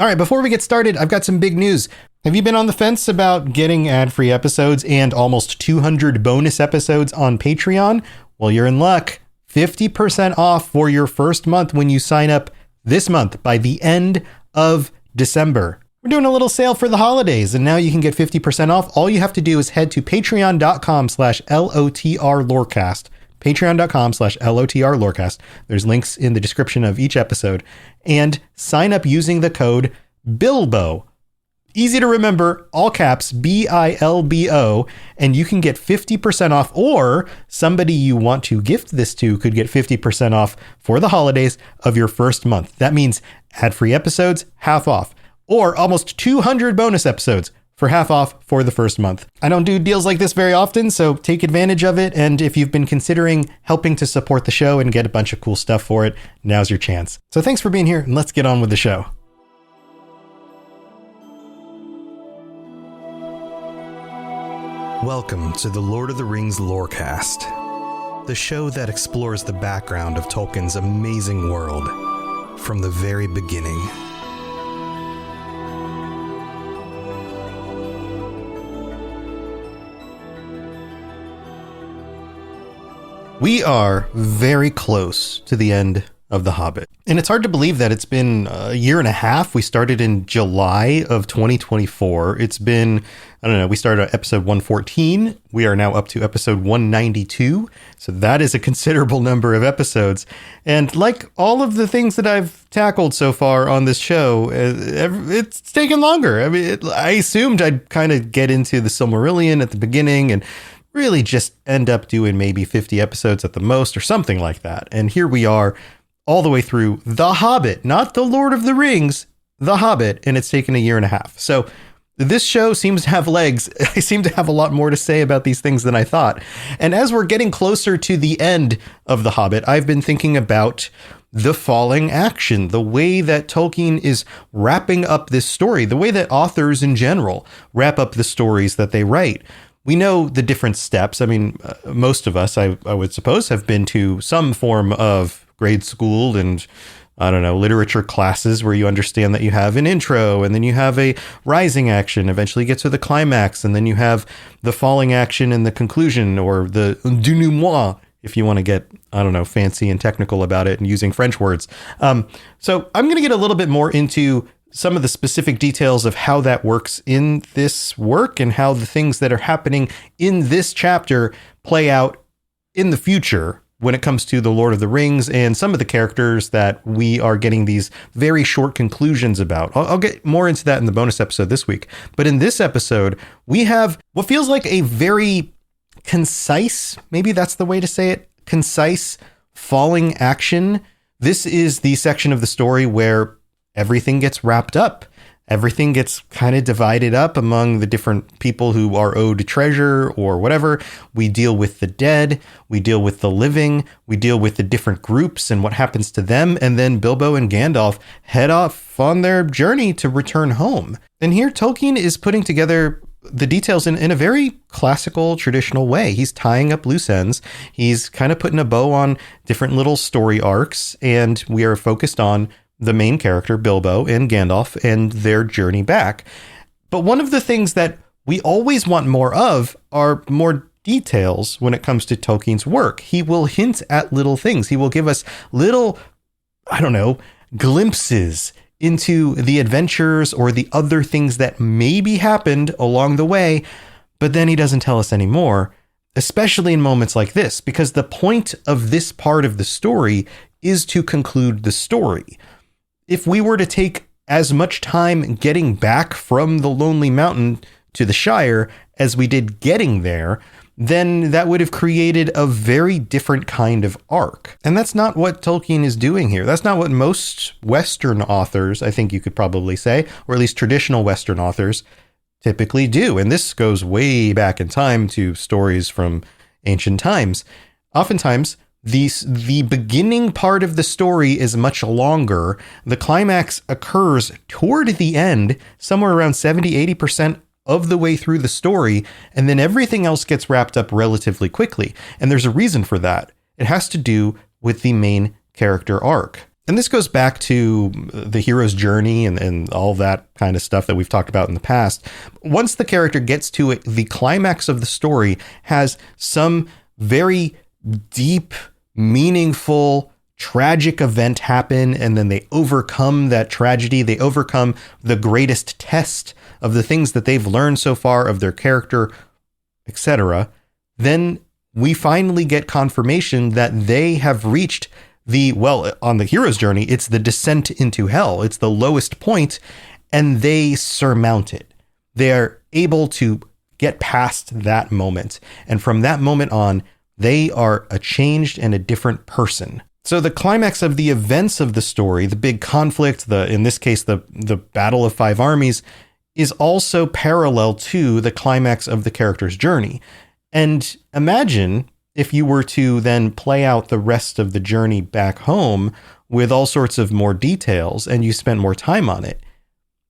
All right, before we get started, I've got some big news. Have you been on the fence about getting ad-free episodes and almost 200 bonus episodes on Patreon? Well, you're in luck. 50% off for your first month when you sign up this month by the end of December. We're doing a little sale for the holidays, and now you can get 50% off. All you have to do is head to patreon.com/LOTRLorecast. Patreon.com/LOTRLorecast. There's links in the description of each episode. And sign up using the code Bilbo. Easy to remember, all caps, BILBO, and you can get 50% off, or somebody you want to gift this to could get 50% off for the holidays of your first month. That means ad-free episodes, half off, or almost 200 bonus episodes for half off for the first month. I don't do deals like this very often, so take advantage of it. And if you've been considering helping to support the show and get a bunch of cool stuff for it, now's your chance. So thanks for being here, and let's get on with the show. Welcome to the Lord of the Rings Lorecast, the show that explores the background of Tolkien's amazing world from the very beginning. We are very close to the end of The Hobbit. And it's hard to believe that it's been a year and a half. We started in July of 2024. It's been, we started at episode 114. We are now up to episode 192. So that is a considerable number of episodes. And like all of the things that I've tackled so far on this show, it's taken longer. I mean, I assumed I'd kind of get into the Silmarillion at the beginning and really just end up doing maybe 50 episodes at the most or something like that. And here we are all the way through The Hobbit, not The Lord of the Rings, The Hobbit, and it's taken a year and a half. So this show seems to have legs. I seem to have a lot more to say about these things than I thought. And as we're getting closer to the end of The Hobbit, I've been thinking about the falling action, the way that Tolkien is wrapping up this story, the way that authors in general wrap up the stories that they write. We know the different steps. I mean, most of us, I would suppose, have been to some form of grade school and, literature classes where you understand that you have an intro and then you have a rising action, eventually get to the climax, and then you have the falling action and the conclusion, or the denouement, if you want to get, fancy and technical about it and using French words. So I'm going to get a little bit more into some of the specific details of how that works in this work and how the things that are happening in this chapter play out in the future when it comes to the Lord of the Rings and some of the characters that we are getting these very short conclusions about. I'll get more into that in the bonus episode this week. But in this episode, we have what feels like a very concise, maybe that's the way to say it, concise falling action. This is the section of the story where everything gets wrapped up. Everything gets kind of divided up among the different people who are owed treasure or whatever. We deal with the dead. We deal with the living. We deal with the different groups and what happens to them. And then Bilbo and Gandalf head off on their journey to return home. And here Tolkien is putting together the details in a very classical, traditional way. He's tying up loose ends. He's kind of putting a bow on different little story arcs. And we are focused on the main character, Bilbo and Gandalf, and their journey back. But one of the things that we always want more of are more details when it comes to Tolkien's work. He will hint at little things. He will give us little, glimpses into the adventures or the other things that maybe happened along the way, but then he doesn't tell us any more, especially in moments like this, because the point of this part of the story is to conclude the story. If we were to take as much time getting back from the Lonely Mountain to the Shire as we did getting there, then that would have created a very different kind of arc. And that's not what Tolkien is doing here. That's not what most Western authors, I think you could probably say, or at least traditional Western authors, typically do. And this goes way back in time to stories from ancient times. Oftentimes, the beginning part of the story is much longer. The climax occurs toward the end, somewhere around 70-80% of the way through the story, and then everything else gets wrapped up relatively quickly. And there's a reason for that. It has to do with the main character arc. And this goes back to the hero's journey and all that kind of stuff that we've talked about in the past. Once the character gets to it, the climax of the story has some very deep, meaningful, tragic event happen, and then they overcome that tragedy. They overcome the greatest test of the things that they've learned so far of their character, etc. Then we finally get confirmation that they have reached on the hero's journey, it's the descent into hell. It's the lowest point, and they surmount it. They are able to get past that moment. And from that moment on, they are a changed and a different person. So the climax of the events of the story, the big conflict, in this case, the Battle of Five Armies, is also parallel to the climax of the character's journey. And imagine if you were to then play out the rest of the journey back home with all sorts of more details and you spent more time on it.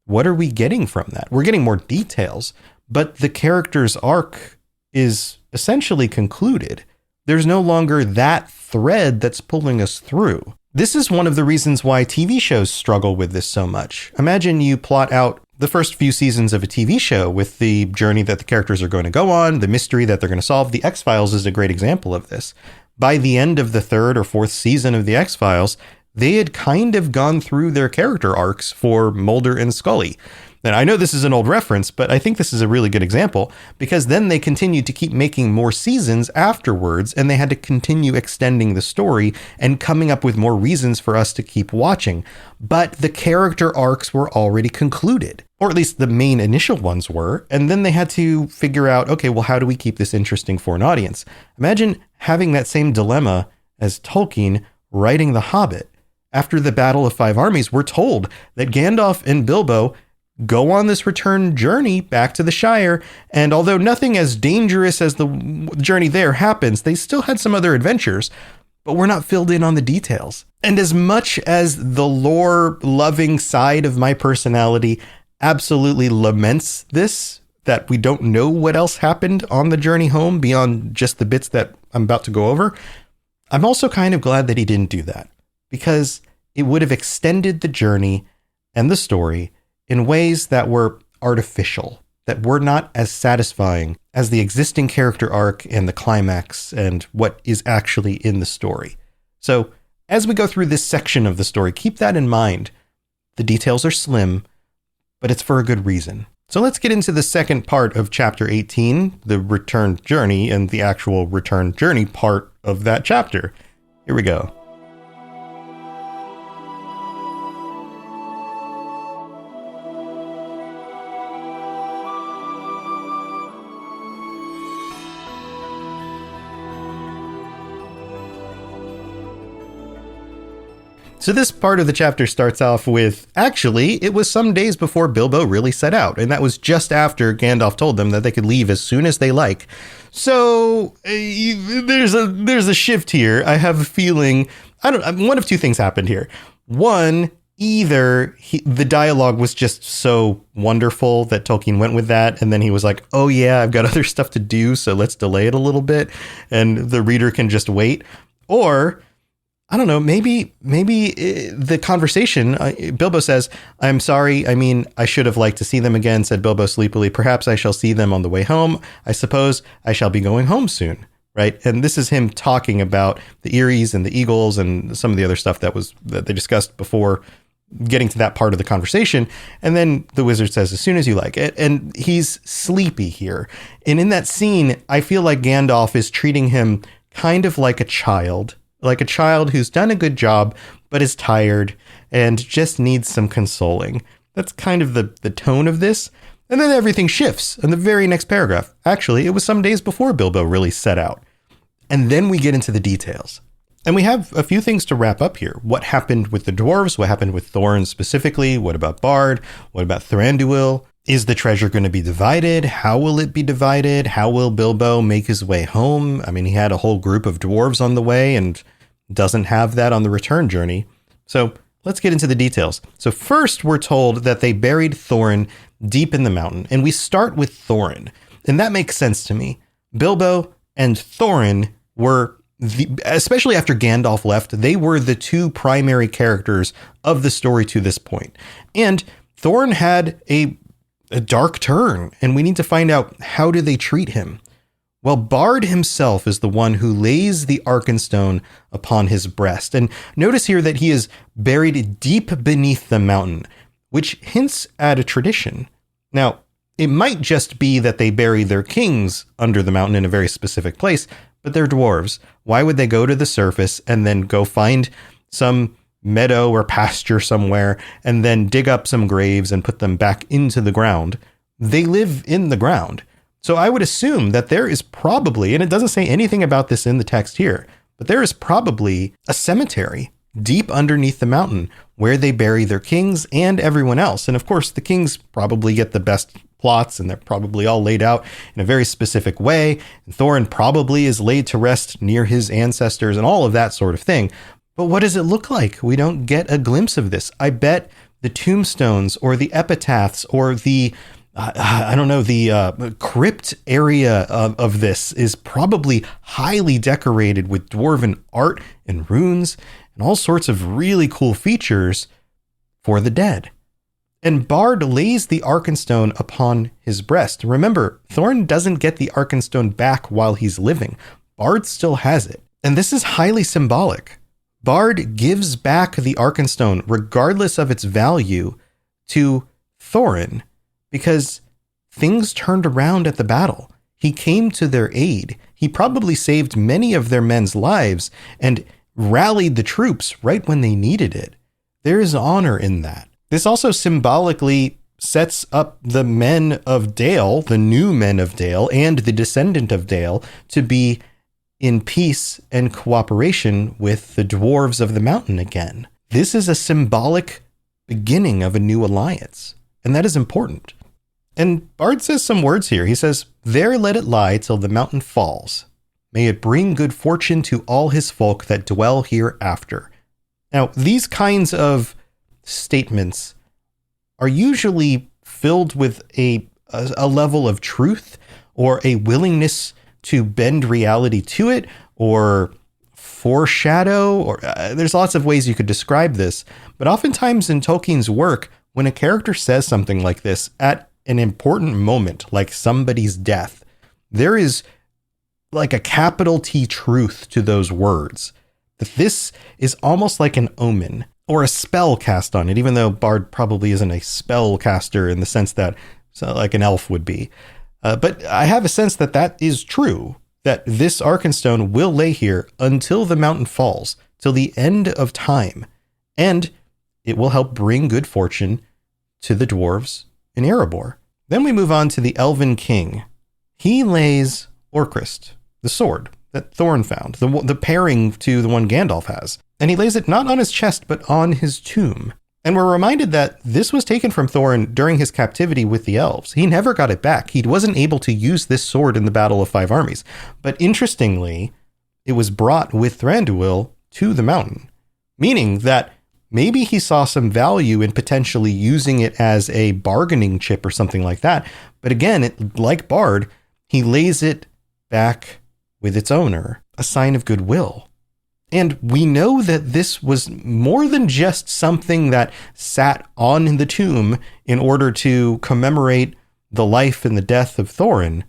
What are we getting from that? We're getting more details, but the character's arc is essentially concluded. There's no longer that thread that's pulling us through. This is one of the reasons why TV shows struggle with this so much. Imagine you plot out the first few seasons of a TV show with the journey that the characters are going to go on, the mystery that they're going to solve. The X-Files is a great example of this. By the end of the third or fourth season of the X-Files, they had kind of gone through their character arcs for Mulder and Scully. And I know this is an old reference, but I think this is a really good example because then they continued to keep making more seasons afterwards, and they had to continue extending the story and coming up with more reasons for us to keep watching. But the character arcs were already concluded, or at least the main initial ones were. And then they had to figure out, okay, well, how do we keep this interesting for an audience? Imagine having that same dilemma as Tolkien writing The Hobbit. After the Battle of Five Armies, we're told that Gandalf and Bilbo go on this return journey back to the Shire, and although nothing as dangerous as the journey there happens, they still had some other adventures, but we're not filled in on the details. And as much as the lore-loving side of my personality absolutely laments this, that we don't know what else happened on the journey home beyond just the bits that I'm about to go over, I'm also kind of glad that he didn't do that, because it would have extended the journey and the story in ways that were artificial, that were not as satisfying as the existing character arc and the climax and what is actually in the story. So as we go through this section of the story, keep that in mind. The details are slim, but it's for a good reason. So let's get into the second part of chapter 18, the return journey, and the actual return journey part of that chapter. Here we go. So this part of the chapter starts off with, actually, it was some days before Bilbo really set out, and that was just after Gandalf told them that they could leave as soon as they like. So there's a shift here. I have a feeling, one of two things happened here. One, either the dialogue was just so wonderful that Tolkien went with that, and then he was like, oh yeah, I've got other stuff to do, so let's delay it a little bit, and the reader can just wait. Or I don't know, maybe the conversation, Bilbo says, I'm sorry, I should have liked to see them again, said Bilbo sleepily. Perhaps I shall see them on the way home. I suppose I shall be going home soon, right? And this is him talking about the Eries and the Eagles and some of the other stuff that they discussed before getting to that part of the conversation. And then the wizard says, as soon as you like it. And he's sleepy here. And in that scene, I feel like Gandalf is treating him kind of like a child who's done a good job, but is tired and just needs some consoling. That's kind of the tone of this. And then everything shifts in the very next paragraph. Actually, it was some days before Bilbo really set out. And then we get into the details. And we have a few things to wrap up here. What happened with the dwarves? What happened with Thorin specifically? What about Bard? What about Thranduil? Is the treasure going to be divided? How will it be divided? How will Bilbo make his way home? He had a whole group of dwarves on the way and doesn't have that on the return journey. So let's get into the details. So first, we're told that they buried Thorin deep in the mountain, and we start with Thorin. And that makes sense to me. Bilbo and Thorin were especially after Gandalf left, they were the two primary characters of the story to this point. And Thorin had a dark turn, and we need to find out, how do they treat him? Well, Bard himself is the one who lays the Arkenstone upon his breast. And notice here that he is buried deep beneath the mountain, which hints at a tradition. Now, it might just be that they bury their kings under the mountain in a very specific place, but they're dwarves. Why would they go to the surface and then go find some meadow or pasture somewhere and then dig up some graves and put them back into the ground? They live in the ground. So I would assume that there is probably, and it doesn't say anything about this in the text here, but there is probably a cemetery deep underneath the mountain where they bury their kings and everyone else. And of course, the kings probably get the best plots, and they're probably all laid out in a very specific way. And Thorin probably is laid to rest near his ancestors and all of that sort of thing. But what does it look like? We don't get a glimpse of this. I bet the tombstones or the epitaphs or the the crypt area of this is probably highly decorated with dwarven art and runes and all sorts of really cool features for the dead. And Bard lays the Arkenstone upon his breast. Remember, Thorin doesn't get the Arkenstone back while he's living. Bard still has it. And this is highly symbolic. Bard gives back the Arkenstone, regardless of its value, to Thorin, because things turned around at the battle. He came to their aid. He probably saved many of their men's lives and rallied the troops right when they needed it. There is honor in that. This also symbolically sets up the men of Dale, the new men of Dale, and the descendant of Dale to be in peace and cooperation with the dwarves of the mountain again. This is a symbolic beginning of a new alliance, and that is important. And Bard says some words here. He says, "There let it lie till the mountain falls. May it bring good fortune to all his folk that dwell hereafter." Now, these kinds of statements are usually filled with a level of truth or a willingness to bend reality to it or foreshadow, or there's lots of ways you could describe this. But oftentimes in Tolkien's work, when a character says something like this at an important moment, like somebody's death, there is like a capital T truth to those words. That this is almost like an omen or a spell cast on it, even though Bard probably isn't a spell caster in the sense that like an elf would be. But I have a sense that that is true, that this Arkenstone will lay here until the mountain falls, till the end of time, and it will help bring good fortune to the dwarves in Erebor. Then we move on to the Elven King. He lays Orcrist, the sword that Thorin found, the pairing to the one Gandalf has. And he lays it not on his chest, but on his tomb. And we're reminded that this was taken from Thorin during his captivity with the elves. He never got it back. He wasn't able to use this sword in the Battle of Five Armies. But interestingly, it was brought with Thranduil to the mountain, meaning that maybe he saw some value in potentially using it as a bargaining chip or something like that. But again, like Bard, he lays it back with its owner, a sign of goodwill. And we know that this was more than just something that sat on the tomb in order to commemorate the life and the death of Thorin.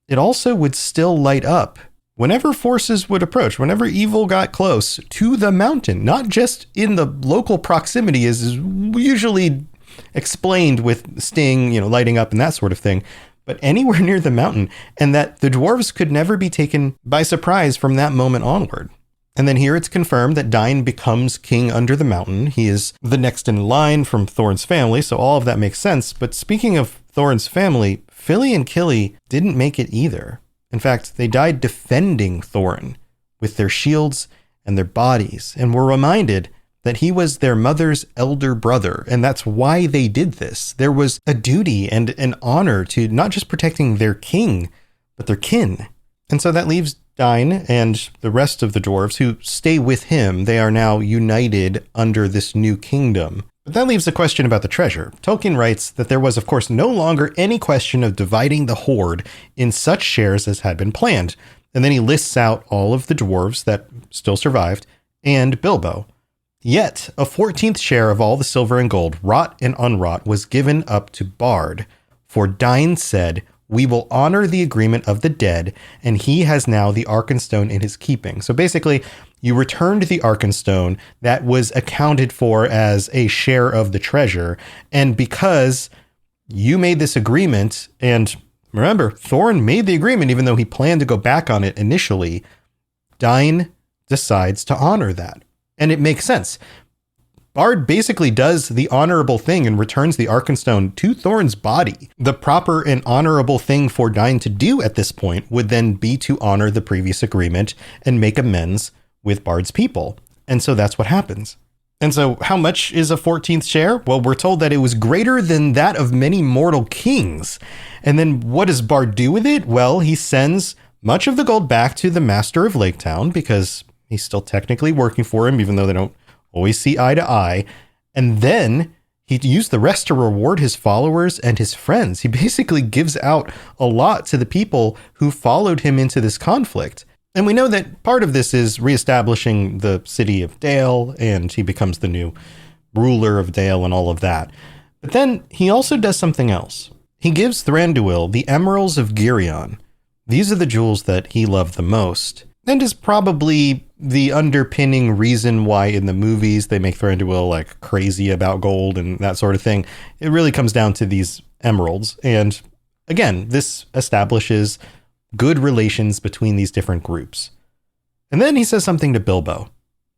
It also would still light up whenever forces would approach, whenever evil got close to the mountain, not just in the local proximity as is usually explained with Sting, lighting up and that sort of thing, but anywhere near the mountain, and that the dwarves could never be taken by surprise from that moment onward. And then here it's confirmed that Dain becomes king under the mountain. He is the next in line from Thorin's family, so all of that makes sense. But speaking of Thorin's family, Fili and Kili didn't make it either. In fact, they died defending Thorin with their shields and their bodies, and were reminded that he was their mother's elder brother, and that's why they did this. There was a duty and an honor to not just protecting their king, but their kin. And so that leaves Dain and the rest of the dwarves who stay with him. They are now united under this new kingdom. But that leaves a question about the treasure. Tolkien writes that there was, of course, no longer any question of dividing the hoard in such shares as had been planned. And then he lists out all of the dwarves that still survived and Bilbo. Yet a 14th share of all the silver and gold, wrought and unwrought, was given up to Bard. For Dain said, "We will honor the agreement of the dead, and he has now the Arkenstone in his keeping." So basically, you returned the Arkenstone that was accounted for as a share of the treasure. And because you made this agreement, and remember, Thorin made the agreement even though he planned to go back on it initially, Dain decides to honor that. And it makes sense. Bard basically does the honorable thing and returns the Arkenstone to Thorin's body. The proper and honorable thing for Dain to do at this point would then be to honor the previous agreement and make amends with Bard's people. And so that's what happens. And so how much is a 14th share? Well, we're told that it was greater than that of many mortal kings. And then what does Bard do with it? Well, he sends much of the gold back to the master of Laketown because he's still technically working for him, even though they don't always see eye to eye. And then he used the rest to reward his followers and his friends. He basically gives out a lot to the people who followed him into this conflict. And we know that part of this is reestablishing the city of Dale, and he becomes the new ruler of Dale and all of that. But then he also does something else. He gives Thranduil the Emeralds of Girion. These are the jewels that he loved the most, and is probably the underpinning reason why in the movies they make Thranduil like crazy about gold and that sort of thing. It really comes down to these emeralds. And again, this establishes good relations between these different groups. And then he says something to Bilbo.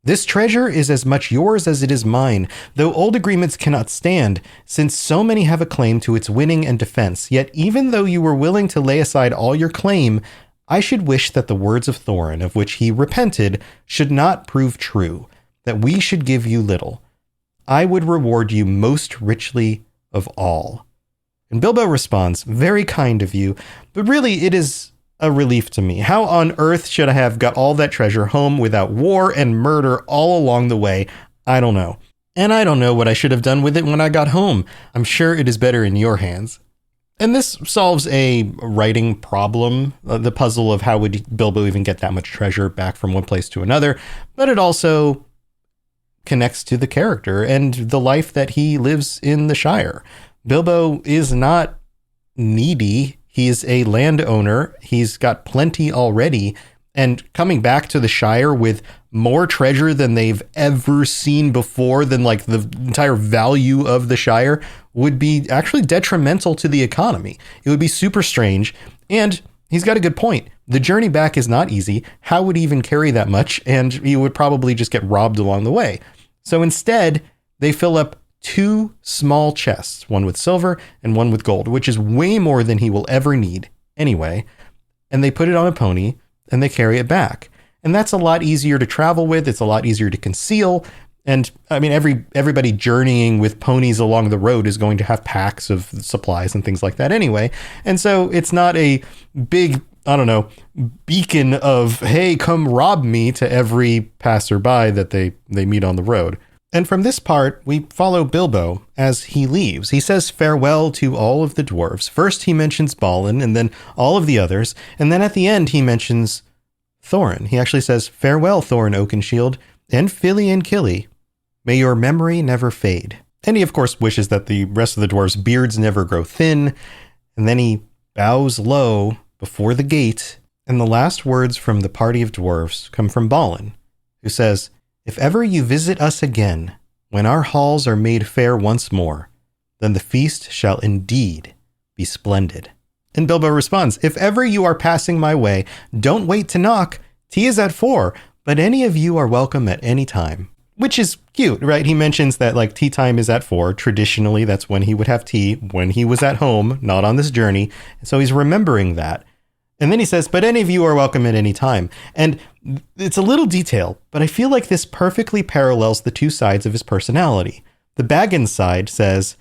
"This treasure is as much yours as it is mine, though old agreements cannot stand, since so many have a claim to its winning and defense. Yet even though you were willing to lay aside all your claim, I should wish that the words of Thorin, of which he repented, should not prove true, that we should give you little. I would reward you most richly of all." And Bilbo responds, "Very kind of you, but really it is a relief to me. How on earth should I have got all that treasure home without war and murder all along the way? I don't know. And I don't know what I should have done with it when I got home. I'm sure it is better in your hands." And this solves a writing problem, the puzzle of how would Bilbo even get that much treasure back from one place to another. But it also connects to the character and the life that he lives in the Shire. Bilbo is not needy. He's a landowner. He's got plenty already. And coming back to the Shire with more treasure than they've ever seen before, than like the entire value of the Shire, would be actually detrimental to the economy. It would be super strange. And he's got a good point. The journey back is not easy. How would he even carry that much? And he would probably just get robbed along the way. So instead, they fill up 2 small chests, one with silver and one with gold, which is way more than he will ever need anyway. And they put it on a pony and they carry it back. And that's a lot easier to travel with. It's a lot easier to conceal. And I mean, everybody journeying with ponies along the road is going to have packs of supplies and things like that anyway. And so it's not a big, I don't know, beacon of, hey, come rob me to every passerby that they meet on the road. And from this part, we follow Bilbo as he leaves. He says farewell to all of the dwarves. First, he mentions Balin, and then all of the others. And then at the end, he mentions Thorin. He actually says, "Farewell, Thorin Oakenshield, and Fili and Kili. May your memory never fade." And he, of course, wishes that the rest of the dwarves' beards never grow thin. And then he bows low before the gate. And the last words from the party of dwarves come from Balin, who says, "If ever you visit us again, when our halls are made fair once more, then the feast shall indeed be splendid." And Bilbo responds, "If ever you are passing my way, don't wait to knock. Tea is at 4, but any of you are welcome at any time." Which is cute, right? He mentions that like tea time is at 4. Traditionally, that's when he would have tea when he was at home, not on this journey. So he's remembering that. And then he says, "But any of you are welcome at any time." And it's a little detail, but I feel like this perfectly parallels the 2 sides of his personality. The Baggins side says,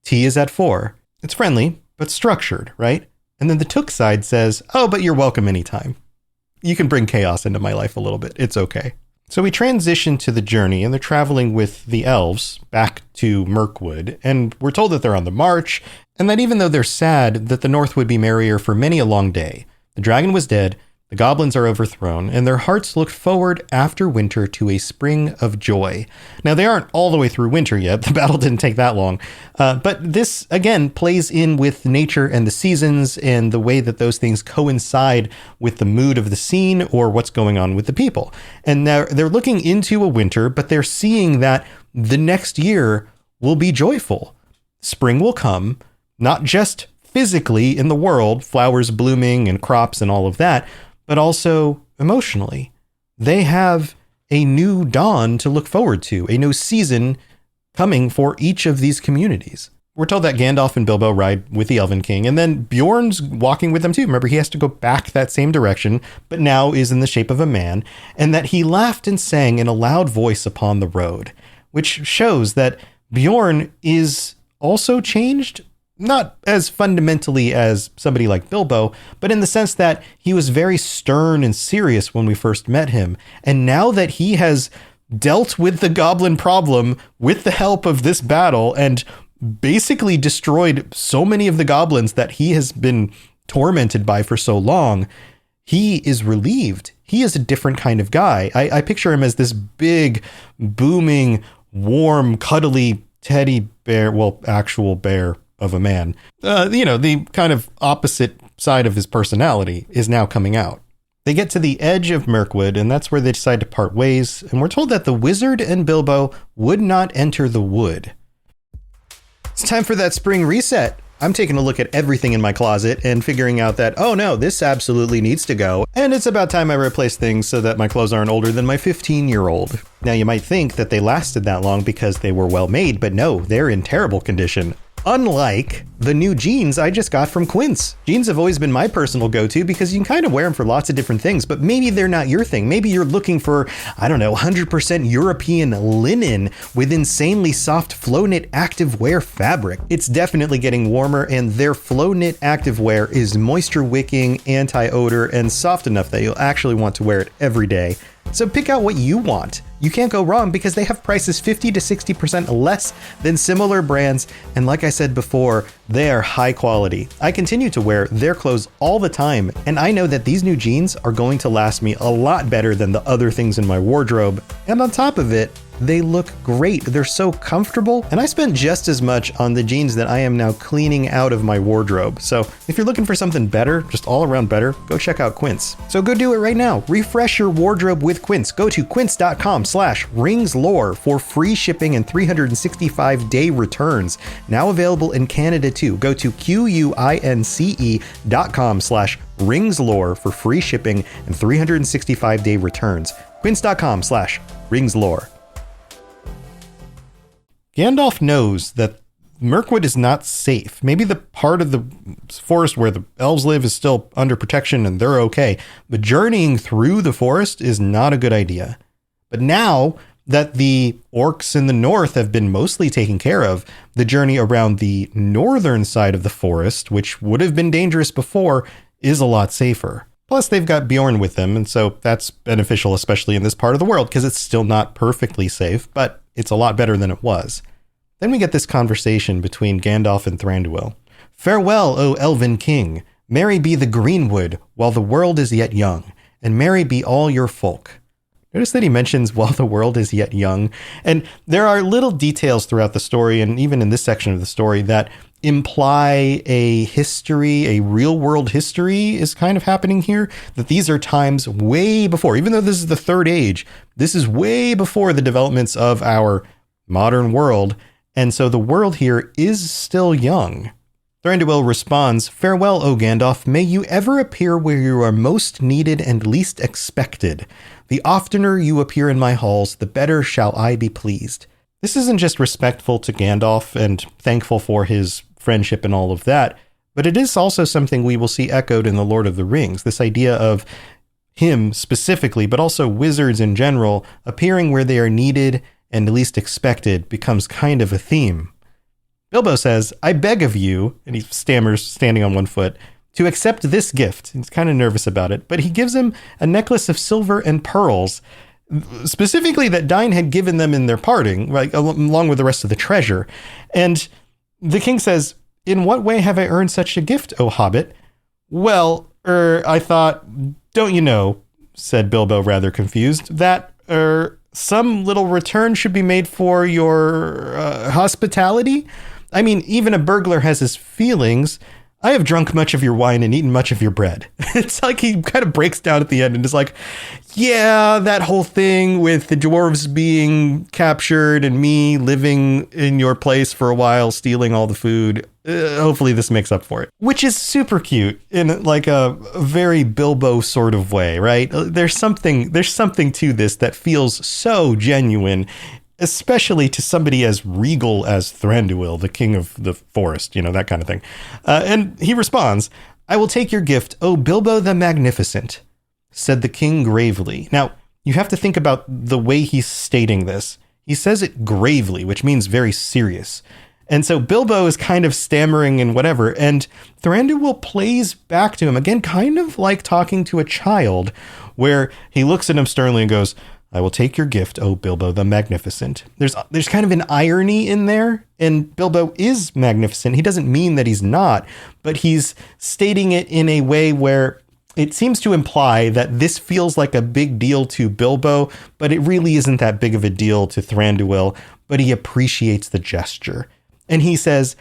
tea is at 4. It's friendly, but structured, right? And then the Took side says, oh, but you're welcome anytime. You can bring chaos into my life a little bit. It's okay. So we transition to the journey, and they're traveling with the elves back to Mirkwood, and we're told that they're on the march, and that even though they're sad that the North would be merrier for many a long day, the dragon was dead, The goblins are overthrown, and their hearts look forward after winter to a spring of joy. Now, they aren't all the way through winter yet. The battle didn't take that long. But this, again, plays in with nature and the seasons and the way that those things coincide with the mood of the scene or what's going on with the people. And they're looking into a winter, but they're seeing that the next year will be joyful. Spring will come, not just physically in the world, flowers blooming and crops and all of that, but also emotionally. They have a new dawn to look forward to, a new season coming for each of these communities. We're told that Gandalf and Bilbo ride with the Elven King, and then Bjorn's walking with them too. Remember, he has to go back that same direction, but now is in the shape of a man, and that he laughed and sang in a loud voice upon the road, which shows that Bjorn is also changed, not as fundamentally as somebody like Bilbo, but in the sense that he was very stern and serious when we first met him. And now that he has dealt with the goblin problem with the help of this battle and basically destroyed so many of the goblins that he has been tormented by for so long, he is relieved. He is a different kind of guy. I picture him as this big, booming, warm, cuddly teddy bear, well, actual bear of a man. The kind of opposite side of his personality is now coming out. They get to the edge of Mirkwood, and that's where they decide to part ways, and we're told that the wizard and Bilbo would not enter the wood. It's time for that spring reset. I'm taking a look at everything in my closet and figuring out that, oh no, this absolutely needs to go. And it's about time I replace things so that my clothes aren't older than my 15-year-old. Now you might think that they lasted that long because they were well made, but no, they're in terrible condition. Unlike the new jeans I just got from Quince. Jeans have always been my personal go-to because you can kind of wear them for lots of different things, but maybe they're not your thing. Maybe you're looking for, 100% European linen with insanely soft flow knit activewear fabric. It's definitely getting warmer, and their flow knit activewear is moisture wicking, anti-odor, and soft enough that you'll actually want to wear it every day. So pick out what you want. You can't go wrong because they have prices 50 to 60% less than similar brands. And like I said before, they are high quality. I continue to wear their clothes all the time, and I know that these new jeans are going to last me a lot better than the other things in my wardrobe. And on top of it, they look great. They're so comfortable, and I spent just as much on the jeans that I am now cleaning out of my wardrobe. So if you're looking for something better, just all around better, go check out Quince. So go do it right now. Refresh your wardrobe with Quince. Go to quince.com/ringslore for free shipping and 365-day returns. Now available in Canada too. Go to quince.com/ringslore for free shipping and 365-day returns. Quince.com/ringslore. Gandalf knows that Mirkwood is not safe. Maybe the part of the forest where the elves live is still under protection and they're okay, but journeying through the forest is not a good idea. But now that the orcs in the north have been mostly taken care of, the journey around the northern side of the forest, which would have been dangerous before, is a lot safer. Plus, they've got Bjorn with them, and so that's beneficial, especially in this part of the world, because it's still not perfectly safe, but it's a lot better than it was. Then we get this conversation between Gandalf and Thranduil. "Farewell, O Elven King. Merry be the greenwood while the world is yet young, and merry be all your folk." Notice that he mentions while the world is yet young, and there are little details throughout the story, and even in this section of the story, that imply a history, a real world history is kind of happening here, that these are times way before, even though this is the Third Age, this is way before the developments of our modern world, and so the world here is still young. Thranduil responds, "Farewell, O Gandalf, may you ever appear where you are most needed and least expected. The oftener you appear in my halls, the better shall I be pleased." This isn't just respectful to Gandalf and thankful for his friendship and all of that, but it is also something we will see echoed in The Lord of the Rings, this idea of him specifically, but also wizards in general, appearing where they are needed and least expected becomes kind of a theme. Bilbo says, "I beg of you," and he stammers, standing on one foot, "to accept this gift." He's kind of nervous about it, but he gives him a necklace of silver and pearls, specifically that Dain had given them in their parting, like along with the rest of the treasure. And the king says, "In what way have I earned such a gift, O Hobbit?" Well, I thought, don't you know, said Bilbo rather confused, that, some little return should be made for your, hospitality? I mean, even a burglar has his feelings. I have drunk much of your wine and eaten much of your bread. It's like he kind of breaks down at the end and is like, yeah, that whole thing with the dwarves being captured and me living in your place for a while, stealing all the food. Hopefully this makes up for it, which is super cute in like a very Bilbo sort of way, right? There's something to this that feels so genuine, especially to somebody as regal as Thranduil, the king of the forest, that kind of thing. And he responds, I will take your gift, O Bilbo the Magnificent, said the king gravely. Now, you have to think about the way he's stating this. He says it gravely, which means very serious. And so Bilbo is kind of stammering and whatever, and Thranduil plays back to him, again, kind of like talking to a child, where he looks at him sternly and goes, I will take your gift, O Bilbo the Magnificent. There's kind of an irony in there, and Bilbo is magnificent. He doesn't mean that he's not, but he's stating it in a way where it seems to imply that this feels like a big deal to Bilbo, but it really isn't that big of a deal to Thranduil, but he appreciates the gesture. And he says,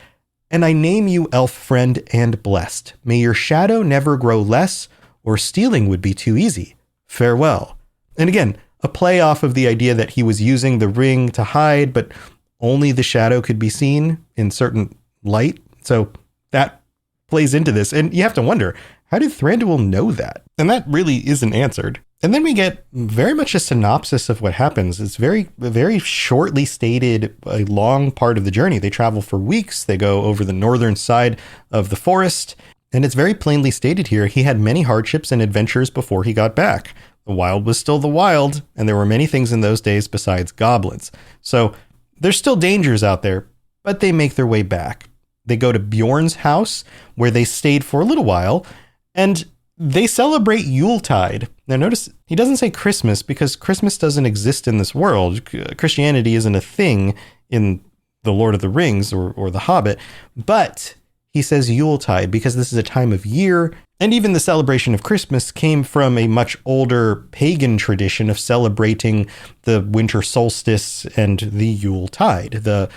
and I name you elf friend and blessed. May your shadow never grow less, or stealing would be too easy. Farewell. And again, a play off of the idea that he was using the ring to hide, but only the shadow could be seen in certain light. So that plays into this. And you have to wonder, how did Thranduil know that? And that really isn't answered. And then we get very much a synopsis of what happens. It's very, very shortly stated, a long part of the journey. They travel for weeks. They go over the northern side of the forest. And it's very plainly stated here, he had many hardships and adventures before he got back. The wild was still the wild, and there were many things in those days besides goblins. So there's still dangers out there, but they make their way back. They go to Bjorn's house, where they stayed for a little while, and they celebrate Yuletide. Now notice, he doesn't say Christmas, because Christmas doesn't exist in this world. Christianity isn't a thing in The Lord of the Rings or The Hobbit, but he says Yuletide because this is a time of year. And even the celebration of Christmas came from a much older pagan tradition of celebrating the winter solstice and the Yuletide, the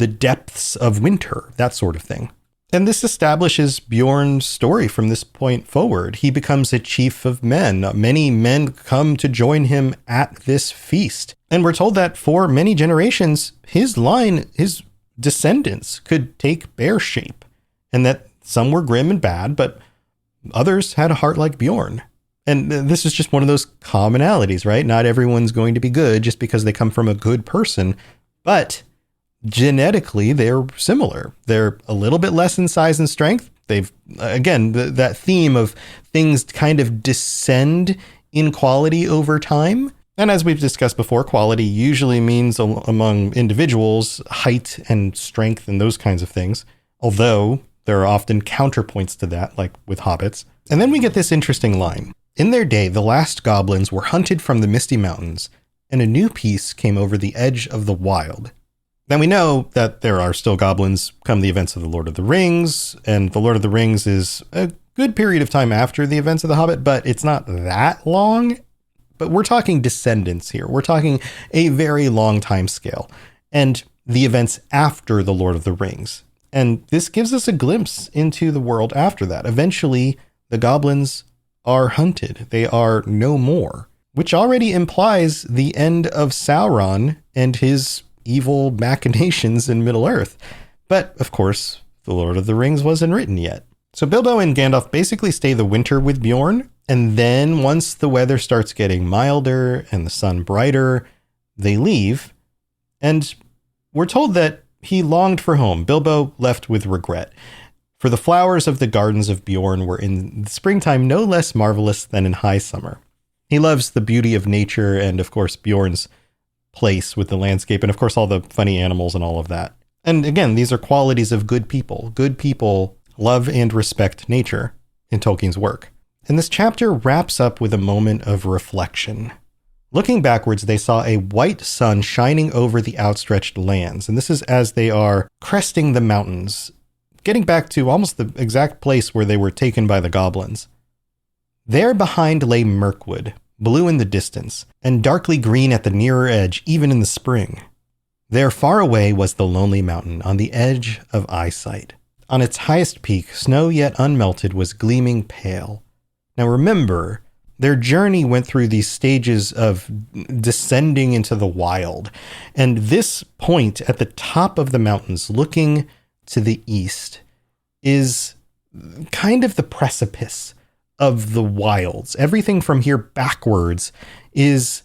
depths of winter, that sort of thing. And this establishes Bjorn's story from this point forward. He becomes a chief of men. Many men come to join him at this feast. And we're told that for many generations, his line, his descendants could take bear shape, and that some were grim and bad, but others had a heart like Bjorn. And this is just one of those commonalities, right? Not everyone's going to be good just because they come from a good person, but genetically they're similar. They're a little bit less in size and strength. They've, again, that theme of things kind of descend in quality over time. And as we've discussed before, quality usually means among individuals, height and strength and those kinds of things. Although there are often counterpoints to that, like with hobbits. And then we get this interesting line. In their day, the last goblins were hunted from the Misty Mountains, and a new peace came over the edge of the wild. Now we know that there are still goblins come the events of The Lord of the Rings, and The Lord of the Rings is a good period of time after the events of The Hobbit, but it's not that long. But we're talking descendants here. We're talking a very long time scale, and the events after The Lord of the Rings. And this gives us a glimpse into the world after that. Eventually, the goblins are hunted. They are no more, which already implies the end of Sauron and his evil machinations in Middle-earth. But, of course, The Lord of the Rings wasn't written yet. So Bilbo and Gandalf basically stay the winter with Bjorn, and then once the weather starts getting milder and the sun brighter, they leave. And we're told that he longed for home. Bilbo left with regret. For the flowers of the gardens of Bjorn were in the springtime no less marvelous than in high summer. He loves the beauty of nature and, of course, Bjorn's place with the landscape and, of course, all the funny animals and all of that. And again, these are qualities of good people. Good people love and respect nature in Tolkien's work. And this chapter wraps up with a moment of reflection. Looking backwards, they saw a white sun shining over the outstretched lands. And this is as they are cresting the mountains, getting back to almost the exact place where they were taken by the goblins. There behind lay Mirkwood, blue in the distance, and darkly green at the nearer edge even in the spring. There far away was the lonely mountain on the edge of eyesight. On its highest peak, snow yet unmelted was gleaming pale. Now remember, their journey went through these stages of descending into the wild. And this point at the top of the mountains, looking to the east, is kind of the precipice of the wilds. Everything from here backwards is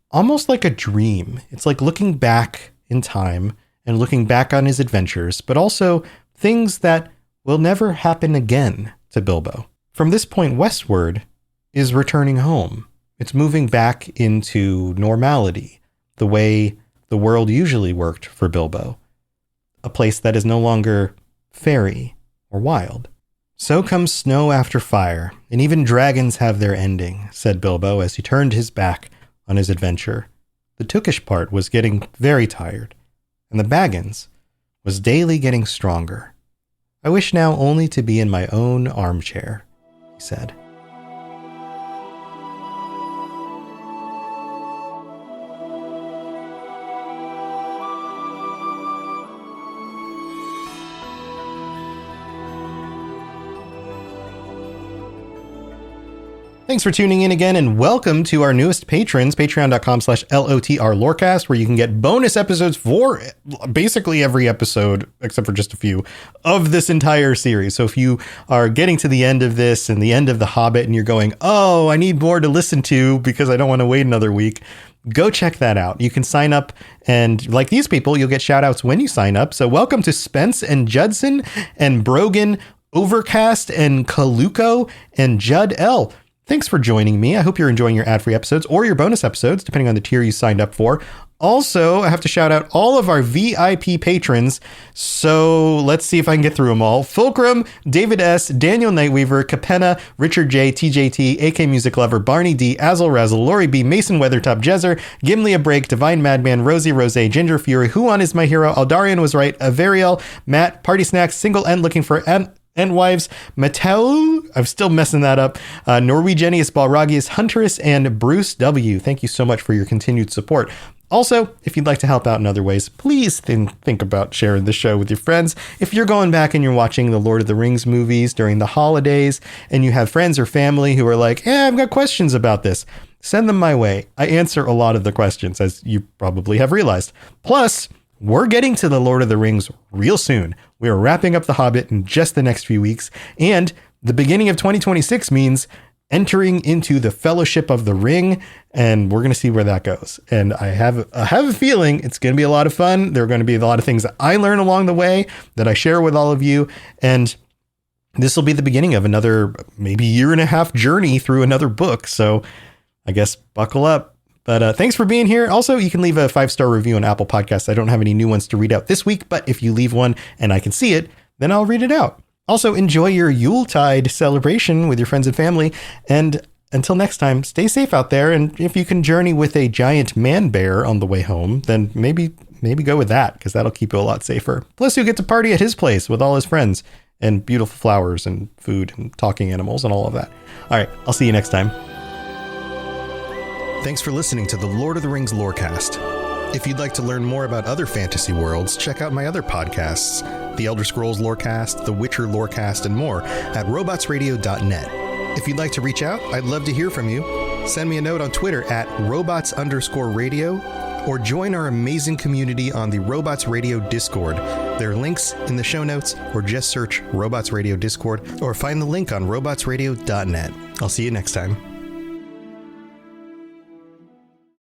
almost like a dream. It's like looking back in time and looking back on his adventures, but also things that will never happen again to Bilbo. From this point westward is returning home. It's moving back into normality, the way the world usually worked for Bilbo. A place that is no longer fairy or wild. So comes snow after fire, and even dragons have their ending, said Bilbo as he turned his back on his adventure. The Tookish part was getting very tired, and the Baggins was daily getting stronger. I wish now only to be in my own armchair, he said. Thanks for tuning in again, and welcome to our newest patrons, patreon.com/LOTRLorecast, where you can get bonus episodes for basically every episode, except for just a few, of this entire series. So if you are getting to the end of this and the end of The Hobbit and you're going, oh, I need more to listen to because I don't want to wait another week, go check that out. You can sign up, and like these people, you'll get shout outs when you sign up. So welcome to Spence and Judson and Brogan, Overcast and Kaluko and Judd L. Thanks for joining me. I hope you're enjoying your ad-free episodes or your bonus episodes, depending on the tier you signed up for. Also, I have to shout out all of our VIP patrons. So let's see if I can get through them all. Fulcrum, David S., Daniel Nightweaver, Capenna, Richard J., TJT, AK Music Lover, Barney D., Azzle Razzle, Lori B., Mason Weathertop, Jezer, Gimli a Break, Divine Madman, Rosie Rose, Ginger Fury, Huon is my hero, Aldarian was right, Averiel, Matt, Party Snacks, Single End looking for and Wives, Mattel, I'm still messing that up, Norwegianius, Balragius, Huntress, and Bruce W. Thank you so much for your continued support. Also, if you'd like to help out in other ways, please think about sharing the show with your friends. If you're going back and you're watching the Lord of the Rings movies during the holidays and you have friends or family who are like, I've got questions about this, send them my way. I answer a lot of the questions, as you probably have realized. Plus, we're getting to the Lord of the Rings real soon. We are wrapping up The Hobbit in just the next few weeks, and the beginning of 2026 means entering into the Fellowship of the Ring, and we're going to see where that goes. And I have a feeling it's going to be a lot of fun. There are going to be a lot of things that I learn along the way that I share with all of you, and this will be the beginning of another maybe year and a half journey through another book. So I guess buckle up. But thanks for being here. Also, you can leave a 5-star review on Apple Podcasts. I don't have any new ones to read out this week, but if you leave one and I can see it, then I'll read it out. Also, enjoy your Yuletide celebration with your friends and family. And until next time, stay safe out there. And if you can journey with a giant man bear on the way home, then maybe go with that, because that'll keep you a lot safer. Plus, you'll get to party at his place with all his friends and beautiful flowers and food and talking animals and all of that. All right, I'll see you next time. Thanks for listening to the Lord of the Rings Lorecast. If you'd like to learn more about other fantasy worlds, check out my other podcasts, The Elder Scrolls Lorecast, The Witcher Lorecast, and more at robotsradio.net. If you'd like to reach out, I'd love to hear from you. Send me a note on Twitter at robots_radio, or join our amazing community on the Robots Radio Discord. There are links in the show notes, or just search Robots Radio Discord, or find the link on robotsradio.net. I'll see you next time.